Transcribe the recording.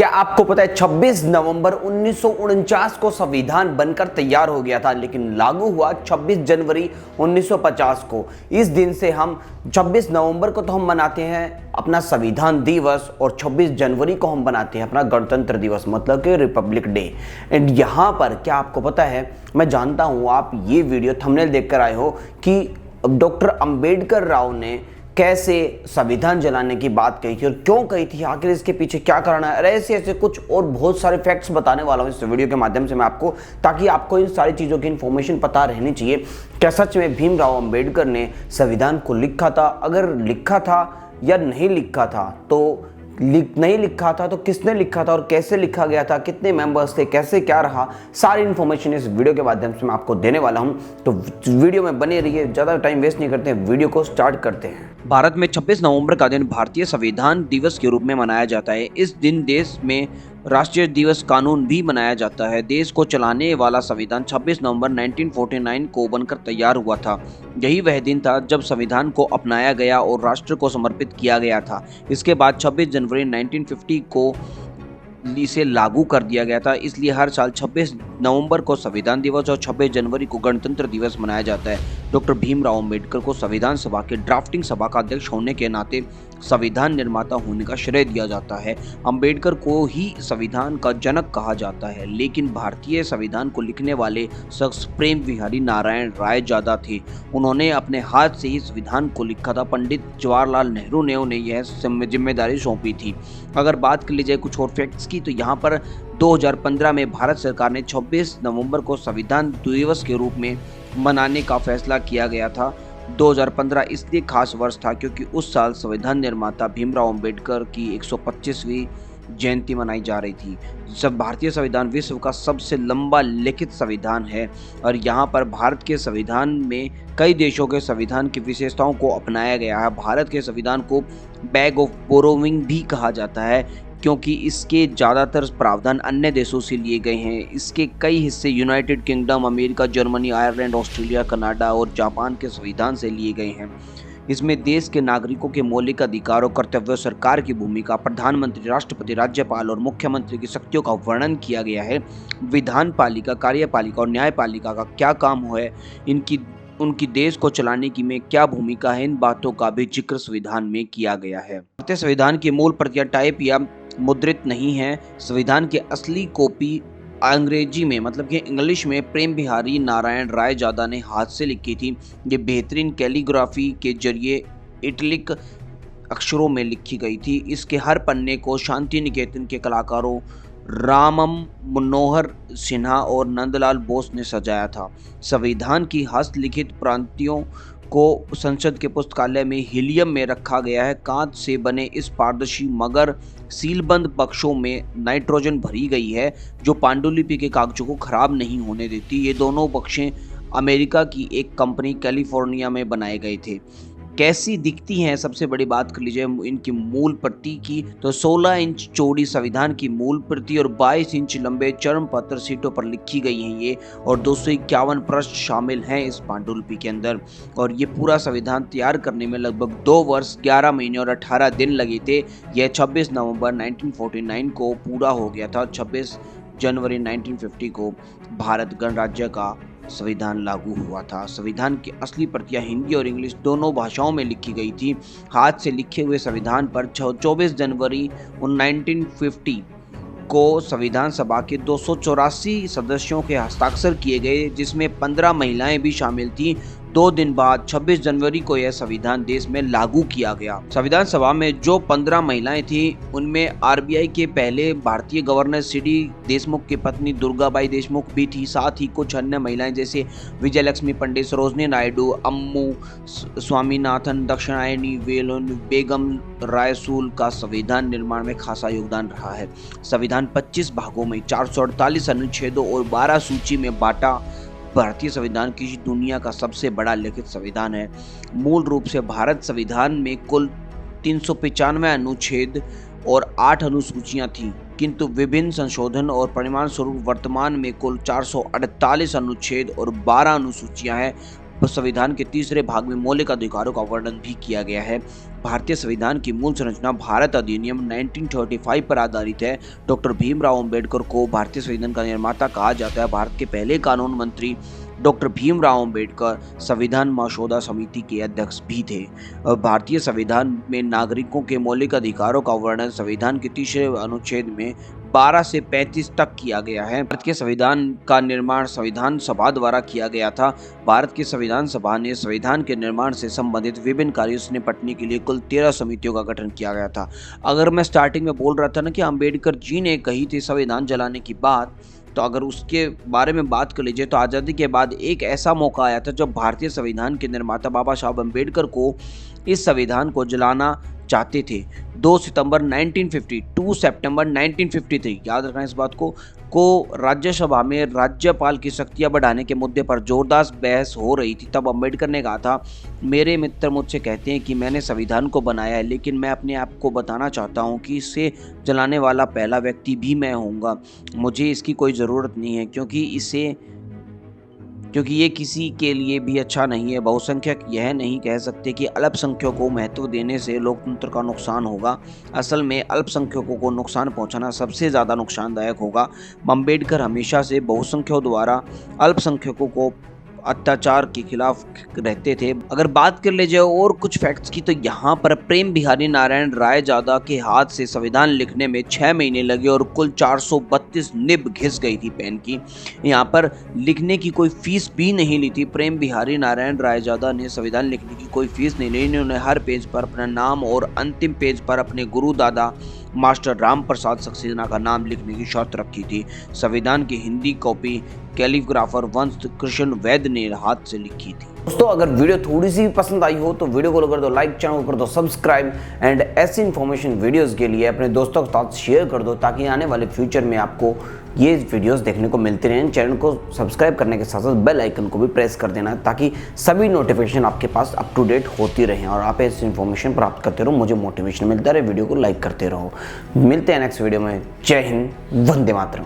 क्या आपको पता है 26 नवंबर 1949 को संविधान बनकर तैयार हो गया था, लेकिन लागू हुआ 26 जनवरी 1950 को। इस दिन से हम 26 नवंबर को तो हम मनाते हैं अपना संविधान दिवस और 26 जनवरी को हम बनाते हैं अपना गणतंत्र दिवस, मतलब कि रिपब्लिक डे। एंड यहाँ पर क्या आपको पता है, मैं जानता हूँ आप ये वीडियो थंबनेल देखकर आए हो कि डॉक्टर अंबेडकर राव ने कैसे संविधान जलाने की बात कही थी और क्यों कही थी, आखिर इसके पीछे क्या कारण है। ऐसे ऐसे कुछ और बहुत सारे फैक्ट्स बताने वाला हूं इस वीडियो के माध्यम से मैं आपको, ताकि आपको इन सारी चीज़ों की इन्फॉर्मेशन पता रहनी चाहिए। क्या सच में भीमराव अंबेडकर ने संविधान को लिखा था, अगर लिखा था या नहीं लिखा था, तो नहीं लिखा था तो किसने लिखा था और कैसे लिखा गया था, कितने मेंबर्स थे, कैसे क्या रहा, सारी इन्फॉर्मेशन इस वीडियो के माध्यम से मैं आपको देने वाला हूं। तो वीडियो में बने रहिए, ज़्यादा टाइम वेस्ट नहीं करते हैं, वीडियो को स्टार्ट करते हैं। भारत में 26 नवंबर का दिन भारतीय संविधान दिवस के रूप में मनाया जाता है। इस दिन देश में राष्ट्रीय दिवस कानून भी मनाया जाता है। देश को चलाने वाला संविधान 26 नवंबर 1949 को बनकर तैयार हुआ था। यही वह दिन था जब संविधान को अपनाया गया और राष्ट्र को समर्पित किया गया था। इसके बाद 26 जनवरी 1950 को इसे लागू कर दिया गया था। इसलिए हर साल 26 नवंबर को संविधान दिवस और 26 जनवरी को गणतंत्र दिवस मनाया जाता है। डॉक्टर भीमराव अंबेडकर को संविधान सभा के ड्राफ्टिंग सभा का अध्यक्ष होने के नाते संविधान निर्माता होने का श्रेय दिया जाता है। अंबेडकर को ही संविधान का जनक कहा जाता है, लेकिन भारतीय संविधान को लिखने वाले शख्स प्रेम विहारी नारायण रायजादा थे। उन्होंने अपने हाथ से ही संविधान को लिखा था। पंडित जवाहरलाल नेहरू ने उन्हें यह जिम्मेदारी सौंपी थी। अगर बात कर ली जाए कुछ और फैक्ट्स की, तो यहाँ पर 2015 में भारत सरकार ने 26 नवंबर को संविधान दिवस के रूप में मनाने का फैसला किया गया था। 2015 इसलिए खास वर्ष था क्योंकि उस साल संविधान निर्माता भीमराव अंबेडकर की 125वीं जयंती मनाई जा रही थी। जब भारतीय संविधान विश्व का सबसे लंबा लिखित संविधान है और यहाँ पर भारत के संविधान में कई देशों के संविधान की विशेषताओं को अपनाया गया है। भारत के संविधान को बैग ऑफ बोरोविंग भी कहा जाता है क्योंकि इसके ज़्यादातर प्रावधान अन्य देशों से लिए गए हैं। इसके कई हिस्से United kingdom, America, Germany, Ireland, Australia, Canada और जापान के संविधान से लिए गए हैं। इसमें देश के नागरिकों के मौलिक अधिकारों, कर्तव्यों, सरकार की भूमिका, प्रधानमंत्री, राष्ट्रपति, राज्यपाल और मुख्यमंत्री की शक्तियों का वर्णन किया गया है। विधान पालिका, कार्यपालिका और न्यायपालिका का क्या काम है, उनकी देश को चलाने की में क्या भूमिका है, इन बातों का भी जिक्र संविधान में किया गया है। भारतीय संविधान की मूल प्रतियां टाइप या मुद्रित नहीं है। संविधान की असली कॉपी अंग्रेजी में, मतलब कि इंग्लिश में, प्रेम विहारी नारायण रायजादा ने हाथ से लिखी थी। ये बेहतरीन कैलीग्राफी के जरिए इटलिक अक्षरों में लिखी गई थी। इसके हर पन्ने को शांति निकेतन के कलाकारों रामम मनोहर सिन्हा और नंदलाल बोस ने सजाया था। संविधान की हस्तलिखित प्रतियों को संसद के पुस्तकालय में हीलियम में रखा गया है। कांच से बने इस पारदर्शी मगर सीलबंद बक्सों में नाइट्रोजन भरी गई है जो पांडुलिपि के कागजों को खराब नहीं होने देती। ये दोनों बक्से अमेरिका की एक कंपनी कैलिफोर्निया में बनाए गए थे। कैसी दिखती हैं, सबसे बड़ी बात कर लीजिए इनकी मूल प्रति की, तो 16 इंच चौड़ी संविधान की मूल प्रति और 22 इंच लंबे चर्म पत्र सीटों पर लिखी गई हैं ये, और 251 पृष्ठ शामिल हैं इस पांडुलिपि के अंदर। और ये पूरा संविधान तैयार करने में लगभग 2 वर्ष 11 महीने और 18 दिन लगे थे। यह 26 नवंबर 1949 को पूरा हो गया था। 26 जनवरी 1950 को भारत गणराज्य का संविधान लागू हुआ था। संविधान की असली प्रतियां हिंदी और इंग्लिश दोनों भाषाओं में लिखी गई थी। हाथ से लिखे हुए संविधान पर 24 जनवरी 1950 को संविधान सभा के 284 सदस्यों के हस्ताक्षर किए गए, जिसमें 15 महिलाएं भी शामिल थीं। 2 दिन बाद 26 जनवरी को यह संविधान देश में लागू किया गया। संविधान सभा में जो 15 महिलाएं थीं, उनमें आरबीआई के पहले भारतीय गवर्नर सीडी देशमुख की पत्नी दुर्गाबाई देशमुख भी थी। साथ ही कुछ अन्य महिलाएं जैसे विजयलक्ष्मी पंडित, सरोजनी नायडू, अम्मू स्वामीनाथन, दक्षिणायनी बेगम रायसूल का संविधान निर्माण में खासा योगदान रहा है। संविधान 25 भागों में 448 अनुच्छेदों और 12 सूची में बांटा भारतीय संविधान की दुनिया का सबसे बड़ा लिखित संविधान है। मूल रूप से भारत संविधान में कुल 395 अनुच्छेद और 8 अनुसूचियां थीं, किंतु विभिन्न संशोधन और परिणाम स्वरूप वर्तमान में कुल 448 अनुच्छेद और 12 अनुसूचियां हैं। संविधान के तीसरे भाग में मौलिक अधिकारों का वर्णन भी किया गया है। भारतीय संविधान की मूल संरचना भारत अधिनियम 1935 पर आधारित है। डॉक्टर भीमराव अंबेडकर को भारतीय संविधान का निर्माता कहा जाता है। भारत के पहले कानून मंत्री डॉक्टर भीमराव अंबेडकर संविधान मसौदा समिति के अध्यक्ष भी थे। भारतीय संविधान में नागरिकों के मौलिक अधिकारों का वर्णन संविधान के तीसरे अनुच्छेद में 12 से 35 तक किया गया है। भारत के संविधान का निर्माण संविधान सभा द्वारा किया गया था। भारत की संविधान सभा ने संविधान के निर्माण से संबंधित विभिन्न कार्यों से निपटने के लिए कुल 13 समितियों का गठन किया गया था। अगर मैं स्टार्टिंग में बोल रहा था ना कि अंबेडकर जी ने कही थी संविधान जलाने की बात, तो अगर उसके बारे में बात कर लीजिए तो आज़ादी के बाद एक ऐसा मौका आया था जब भारतीय संविधान के निर्माता बाबा साहब अम्बेडकर को इस संविधान को जलाना चाहते थे। 2 सितंबर 1950, 2 सितंबर 1953, याद रखना इस बात को राज्यसभा में राज्यपाल की शक्तियां बढ़ाने के मुद्दे पर जोरदार बहस हो रही थी। तब अम्बेडकर ने कहा था, मेरे मित्र मुझसे कहते हैं कि मैंने संविधान को बनाया है, लेकिन मैं अपने आप को बताना चाहता हूं कि इसे जलाने वाला पहला व्यक्ति भी मैं होऊंगा। मुझे इसकी कोई ज़रूरत नहीं है क्योंकि ये किसी के लिए भी अच्छा नहीं है। बहुसंख्यक यह नहीं कह सकते कि अल्पसंख्यकों को महत्व देने से लोकतंत्र का नुकसान होगा। असल में अल्पसंख्यकों को नुकसान पहुंचाना सबसे ज़्यादा नुकसानदायक होगा। अम्बेडकर हमेशा से बहुसंख्यकों द्वारा अल्पसंख्यकों को अत्याचार के खिलाफ रहते थे। अगर बात कर ले जाए और कुछ फैक्ट्स की, तो यहाँ पर प्रेम बिहारी नारायण रायजादा के हाथ से संविधान लिखने में 6 महीने लगे और कुल 432 निब घिस गई थी पेन की। यहाँ पर लिखने की कोई फीस भी नहीं ली थी। प्रेम बिहारी नारायण रायजादा ने संविधान लिखने की कोई फीस नहीं ली। इन्होंने हर पेज पर अपना नाम और अंतिम पेज पर अपने गुरु दादा मास्टर राम प्रसाद सक्सेना का नाम लिखने की शर्त रखी थी। संविधान की हिंदी कॉपी कैलीग्राफर वंश कृष्ण वैद्य ने हाथ से लिखी थी। दोस्तों, अगर वीडियो थोड़ी सी भी पसंद आई हो तो वीडियो को कर दो लाइक, चैनल को कर दो सब्सक्राइब एंड ऐसी इन्फॉर्मेशन वीडियोस के लिए अपने दोस्तों के साथ शेयर कर दो, ताकि आने वाले फ्यूचर में आपको ये वीडियोस देखने को मिलते रहें। चैनल को सब्सक्राइब करने के साथ साथ बेल आइकन को भी प्रेस कर देना, ताकि सभी नोटिफिकेशन आपके पास अप टू डेट होती रहें और आप ऐसी इन्फॉर्मेशन प्राप्त करते रहो, मुझे मोटिवेशन मिलता रहे। वीडियो को लाइक करते रहो। मिलते हैं नेक्स्ट वीडियो में। जय हिंद, वंदे मातरम।